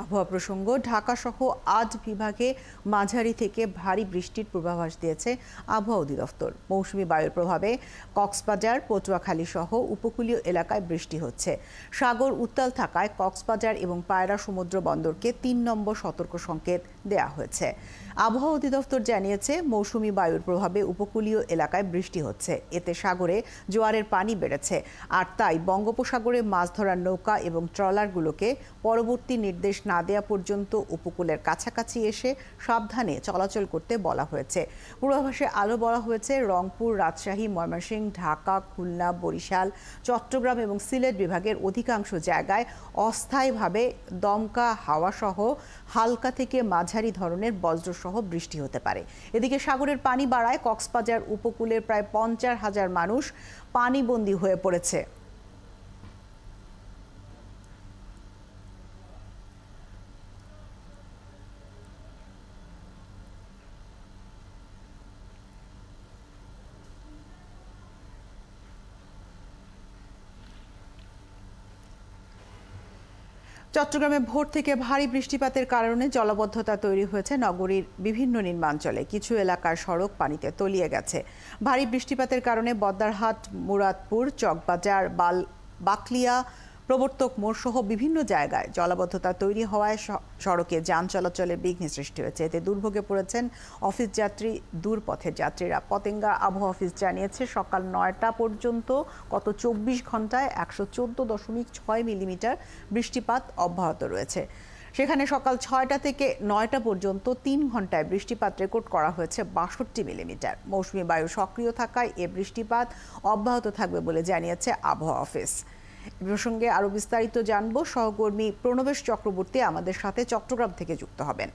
আবহাওয়া প্রসঙ্গ, ঢাকা সহ ৮ বিভাগে মাঝারি থেকে ভারী বৃষ্টির পূর্বাভাস দিয়েছে আবহাওয়া অধিদপ্তর। মৌসুমি বায়ুর প্রভাবে কক্সবাজার, পটুয়াখালী সহ উপকূলীয় এলাকায় বৃষ্টি হচ্ছে। সাগর উত্তাল থাকায় কক্সবাজার এবং পায়রা সমুদ্র বন্দরকে ৩ নম্বর সতর্ক সংকেত দেয়া হয়েছে। আবহাওয়া অধিদপ্তর জানিয়েছে, মৌসুমি বায়ুর প্রভাবে উপকূলীয় এলাকায় বৃষ্টি হচ্ছে। এতে সাগরে জোয়ারের পানি বেড়েছে, আর তাই বঙ্গোপসাগরে মাছ ধরার নৌকা এবং ট্রলারগুলোকে পরবর্তী নির্দেশ না দেওয়া পর্যন্ত উপকূলের কাছাকাছি এসে সাবধানে চলাচল করতে বলা হয়েছে। পূর্বাভাসে আরও বলা হয়েছে, রংপুর, রাজশাহী, ময়মনসিংহ, ঢাকা, খুলনা, বরিশাল, চট্টগ্রাম এবং সিলেট বিভাগের অধিকাংশ জায়গায় অস্থায়ীভাবে দমকা হাওয়াসহ হালকা থেকে মাঝারি ধরনের বজ্রসহ বৃষ্টি হতে পারে। এদিকে সাগরের পানি বাড়ায় কক্সবাজার উপকূলের প্রায় ৫০,০০০ মানুষ পানিবন্দী হয়ে পড়েছে। চট্টগ্রামে ভোর থেকে ভারী বৃষ্টিপাতের কারণে জলাবদ্ধতা তৈরি হয়েছে নগরীর বিভিন্ন নিম্নাঞ্চলে। কিছু এলাকার সড়ক পানিতে তলিয়ে গেছে। ভারী বৃষ্টিপাতের কারণে বদ্দারহাট, মুরাদপুর, চকবাজার, বাকলিয়া, প্রবর্তক মোড় সহ বিভিন্ন জায়গায় জলাবদ্ধতা তৈরি হওয়ায় সড়কে যান চলাচলের বিঘ্ন সৃষ্টি হয়েছে। এতে দুর্ভোগে পড়েছেন অফিস যাত্রী, দূরপথের যাত্রীরা। পতেঙ্গা আবহাওয়া অফিস জানিয়েছে, সকাল ৯টা পর্যন্ত গত ২৪ ঘন্টায় ১১৪.৬ মিলিমিটার বৃষ্টিপাত অব্যাহত রয়েছে। সেখানে সকাল ৬টা থেকে ৯টা পর্যন্ত ৩ ঘন্টায় বৃষ্টিপাত রেকর্ড করা হয়েছে ৬২ মিলিমিটার। মৌসুমি বায়ু সক্রিয় থাকায় এ বৃষ্টিপাত অব্যাহত থাকবে বলে জানিয়েছে আবহাওয়া অফিস। এ প্রসঙ্গে আরো বিস্তারিত জানবো, সহকর্মী প্রণবেশ চক্রবর্তী আমাদের সাথে চট্টগ্রাম থেকে যুক্ত হবেন।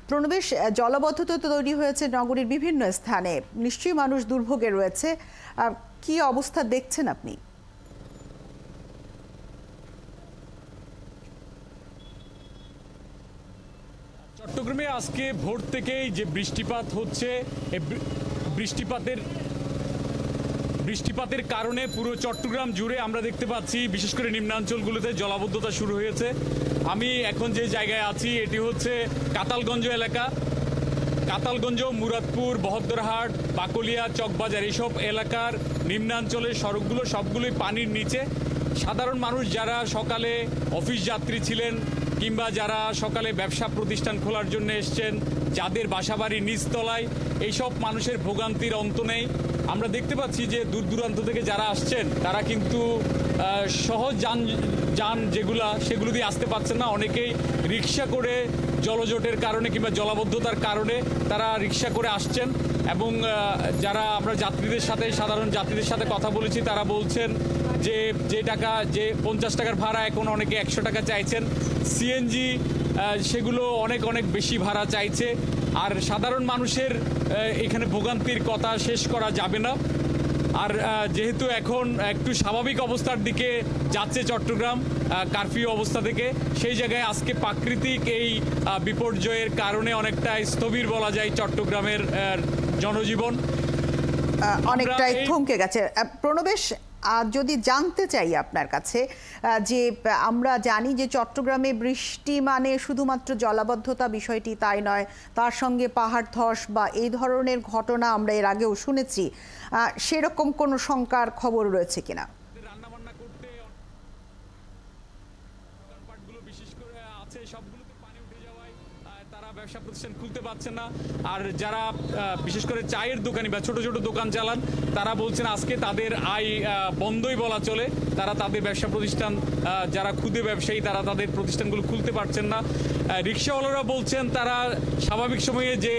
প্রণবেশ, জলাবদ্ধতা তৈরি হয়েছে নগরীর বিভিন্ন স্থানে, নিশ্চয়ই মানুষ দুর্ভোগে রয়েছে। কি অবস্থা দেখছেন আপনি? চট্টগ্রামে আজকে ভোর থেকেই যে বৃষ্টিপাত হচ্ছে, বৃষ্টিপাতের কারণে পুরো চট্টগ্রাম জুড়ে আমরা দেখতে পাচ্ছি বিশেষ করে নিম্নাঞ্চলগুলোতে জলাবদ্ধতা শুরু হয়েছে। আমি এখন যে জায়গায় আছি এটি হচ্ছে কাতালগঞ্জ এলাকা। কাতালগঞ্জ, মুরাদপুর, বহদ্দরহাট, বাকলিয়া, চকবাজার এইসব এলাকার নিম্নাঞ্চলের সড়কগুলো সবগুলোই পানির নিচে। সাধারণ মানুষ যারা সকালে অফিস যাত্রী ছিলেন কিংবা যারা সকালে ব্যবসা প্রতিষ্ঠান খোলার জন্য এসছেন, যাদের বাসাবাড়ি নিচতলায়, এইসব মানুষের ভোগান্তির অন্ত নেই। আমরা দেখতে পাচ্ছি যে দূর দূরান্ত থেকে যারা আসছেন তারা কিন্তু সহজ যান সেগুলো দিয়ে আসতে পারছেন না। অনেকেই রিক্সা করে জলজটের কারণে কিংবা জলাবদ্ধতার কারণে তারা রিক্সা করে আসছেন। এবং যারা আমরা সাধারণ যাত্রীদের সাথে কথা বলেছি, তারা বলছেন যে টাকা, যে ৫০ টাকার ভাড়া এখন অনেকে ১০০ টাকা চাইছেন। সিএনজি সেগুলো অনেক বেশি ভাড়া চাইছে। আর সাধারণ মানুষের এখানে ভোগান্তির কথা শেষ করা যাবে না। আর যেহেতু এখন একটু স্বাভাবিক অবস্থার দিকে যাচ্ছে চট্টগ্রাম কারফিউ অবস্থা থেকে, সেই জায়গায় আজকে প্রাকৃতিক এই বিপর্যয়ের কারণে অনেকটা স্থবির বলা যায় চট্টগ্রামের জনজীবন, অনেকটাই থমকে গেছে। প্রণবেশ, যদি জানতে চাই আপনার কাছে, যে আমরা জানি যে চট্টগ্রামে বৃষ্টি মানে শুধুমাত্র জলাবদ্ধতা বিষয়টি তাই নয়, তার সঙ্গে পাহাড় ধস বা এই ধরনের ঘটনা আমরা এর আগেও শুনেছি। সেরকম কোনো শঙ্কার খবর রয়েছে কিনা? রান্নাবান্না করতে বিশেষ করে আছে, সবগুলোতে পানি উঠে যাওয়ায় তারা ব্যবসা প্রতিষ্ঠান খুলতে পারছে না। আর যারা বিশেষ করে চায়ের দোকানি বা ছোট ছোট দোকান চালান, তারা বলছেন আজকে তাদের আয় বন্ধই বলা চলে। তারা তাদের ব্যবসা প্রতিষ্ঠান, যারা ক্ষুদে ব্যবসায়ী, তারা তাদের প্রতিষ্ঠানগুলো খুলতে পারছেন না। রিক্সাওয়ালারা বলছেন তারা স্বাভাবিক সময়ে যে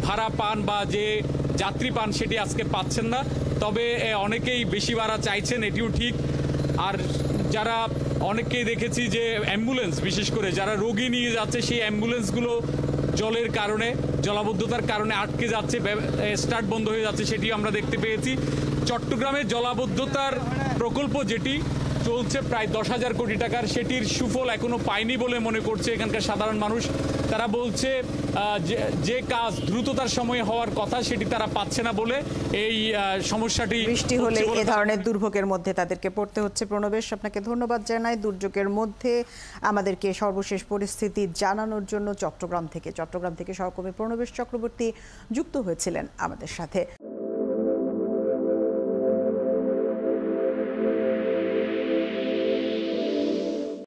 ভাড়া পান বা যে যাত্রী পান সেটি আজকে পাচ্ছেন না। তবে অনেকেই বেশি ভাড়া চাইছেন, এটিও ঠিক। আর যারা অনেককেই দেখেছি যে অ্যাম্বুলেন্স, বিশেষ করে যারা রোগী নিয়ে যাচ্ছে, সেই অ্যাম্বুলেন্সগুলো জলের কারণে, জলাবদ্ধতার কারণে আটকে যাচ্ছে, স্টার্ট বন্ধ হয়ে যাচ্ছে, সেটি আমরা দেখতে পেয়েছি। চট্টগ্রামে জলাবদ্ধতার প্রকল্প যেটি, চলছে প্রায় 10,000 কোটি টাকার, সেটির সুফল এখনো পায়নি বলে মনে করছে এখানকার সাধারণ মানুষ। তারা বলছে যে কাজ দ্রুততার সময়ে হওয়ার কথা সেটি তারা পাচ্ছে না বলে এই সমস্যাটি বৃষ্টি হলে এ ধরনের দুর্ভোগের মধ্যে তাদেরকে পড়তে হচ্ছে। প্রণবেশ, আপনাকে ধন্যবাদ জানাই। দুর্যোগের মধ্যে আমাদেরকে সর্বশেষ পরিস্থিতি জানানোর জন্য চট্টগ্রাম থেকে সহকর্মী প্রণবেশ চক্রবর্তী যুক্ত হয়েছিলেন আমাদের সাথে।